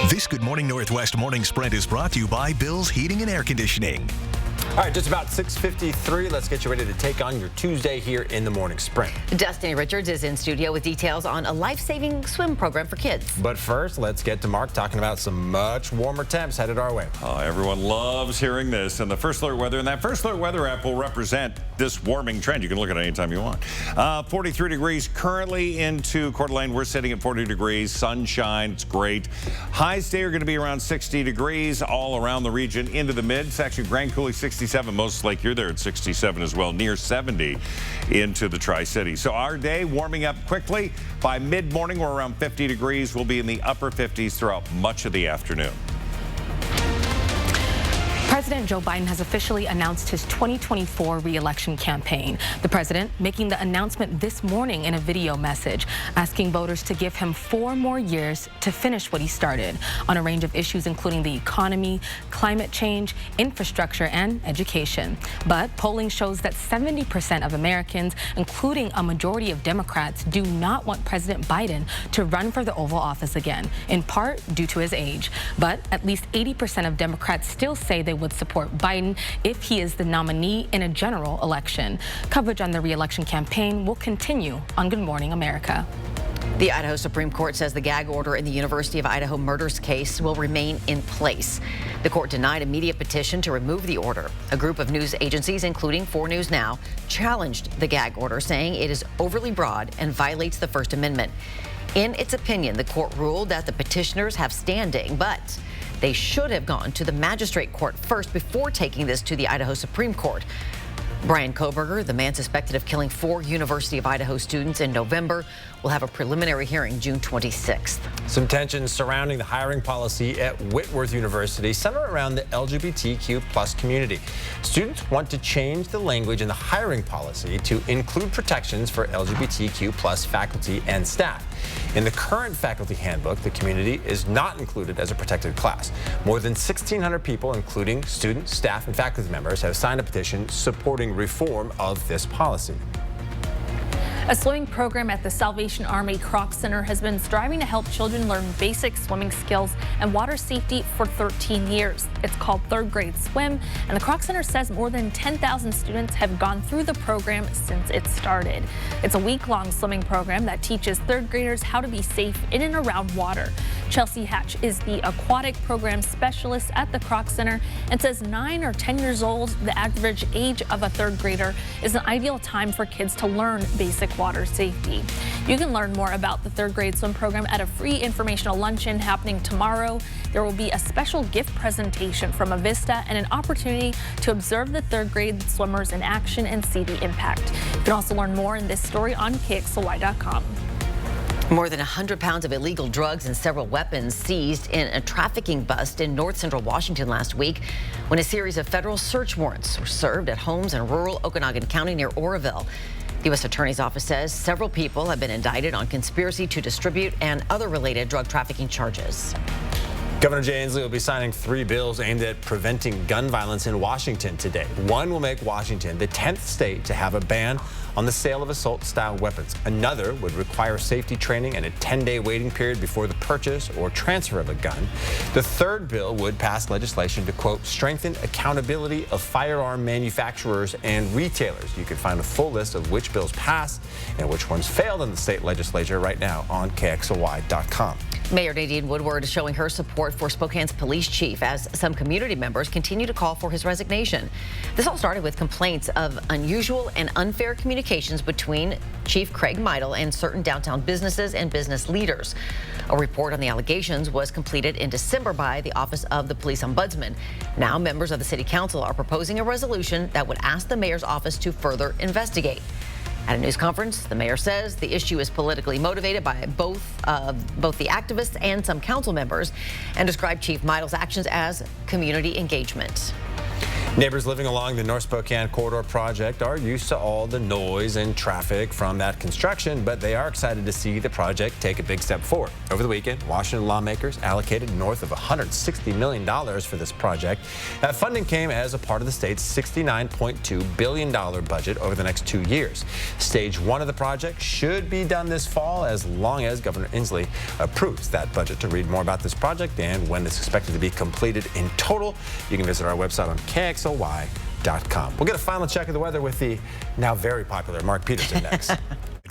This Good Morning Northwest morning sprint is brought to you by Bill's Heating and Air Conditioning. All right, just about 6:53. Let's get you ready to take on your Tuesday here in the morning sprint. Destiny Richards is in studio with details on a life-saving swim program for kids. But first, let's get to Mark talking about some much warmer temps headed our way. Oh, everyone loves hearing this. And the First Alert Weather, and that First Alert Weather app will represent this warming trend. You can look at it anytime you want. 43 degrees currently into Coeur d'Alene. We're sitting at 40 degrees. Sunshine. It's great. Highs today are going to be around 60 degrees all around the region into the mids. Actually, Grand Coulee 67. Most Lake, you're there at 67 as well, near 70 into the Tri-Cities. So our day warming up quickly. By mid-morning, we're around 50 degrees. We'll be in the upper 50s throughout much of the afternoon. President Joe Biden has officially announced his 2024 re-election campaign. The president making the announcement this morning in a video message, asking voters to give him 4 more years to finish what he started on a range of issues, including the economy, climate change, infrastructure, and education. But polling shows that 70% of Americans, including a majority of Democrats, do not want President Biden to run for the Oval Office again, in part due to his age. But at least 80% of Democrats still say they would support Biden if he is the nominee in a general election. Coverage on the re-election campaign will continue on Good Morning America. The Idaho Supreme Court says the gag order in the University of Idaho murders case will remain in place. The court denied a media petition to remove the order. A group of news agencies, including 4 News Now, challenged the gag order, saying it is overly broad and violates the First Amendment. In its opinion, the court ruled that the petitioners have standing, but they should have gone to the magistrate court first before taking this to the Idaho Supreme Court. Brian Kohberger, the man suspected of killing 4 University of Idaho students in November, will have a preliminary hearing June 26th. Some tensions surrounding the hiring policy at Whitworth University center around the LGBTQ+ community. Students want to change the language in the hiring policy to include protections for LGBTQ+ faculty and staff. In the current faculty handbook, the community is not included as a protected class. More than 1,600 people, including students, staff, and faculty members, have signed a petition supporting reform of this policy. A swimming program at the Salvation Army Kroc Center has been striving to help children learn basic swimming skills and water safety for 13 years. It's called Third Grade Swim, and the Kroc Center says more than 10,000 students have gone through the program since it started. It's a week-long swimming program that teaches 3rd graders how to be safe in and around water. Chelsea Hatch is the aquatic program specialist at the Kroc Center and says 9 or 10 years old, the average age of a 3rd grader, is an ideal time for kids to learn basic water safety. You can learn more about the 3rd grade swim program at a free informational luncheon happening tomorrow. There will be a special gift presentation from Avista and an opportunity to observe the 3rd grade swimmers in action and see the impact. You can also learn more in this story on KXLY.com. More than 100 pounds of illegal drugs and several weapons seized in a trafficking bust in north central Washington last week when a series of federal search warrants were served at homes in rural Okanogan County near Oroville. The U.S. Attorney's Office says several people have been indicted on conspiracy to distribute and other related drug trafficking charges. Governor Jay Inslee will be signing 3 bills aimed at preventing gun violence in Washington today. One will make Washington the 10th state to have a ban on the sale of assault-style weapons. Another would require safety training and a 10-day waiting period before the purchase or transfer of a gun. The third bill would pass legislation to, quote, strengthen accountability of firearm manufacturers and retailers. You can find a full list of which bills passed and which ones failed in the state legislature right now on KXLY.com. Mayor Nadine Woodward is showing her support for Spokane's police chief as some community members continue to call for his resignation. This all started with complaints of unusual and unfair communications between Chief Craig Meidel and certain downtown businesses and business leaders. A report on the allegations was completed in December by the Office of the Police Ombudsman. Now members of the City Council are proposing a resolution that would ask the mayor's office to further investigate. At a news conference, the mayor says the issue is politically motivated by both the activists and some council members, and described Chief Meidel's actions as community engagement. Neighbors living along the North Spokane Corridor project are used to all the noise and traffic from that construction, but they are excited to see the project take a big step forward. Over the weekend, Washington lawmakers allocated north of $160 million for this project. That funding came as a part of the state's $69.2 billion budget over the next 2 years. Stage 1 of the project should be done this fall as long as Governor Inslee approves that budget. To read more about this project and when it's expected to be completed in total, you can visit our website on KXLY.com. We'll get a final check of the weather with the now very popular Mark Peterson next.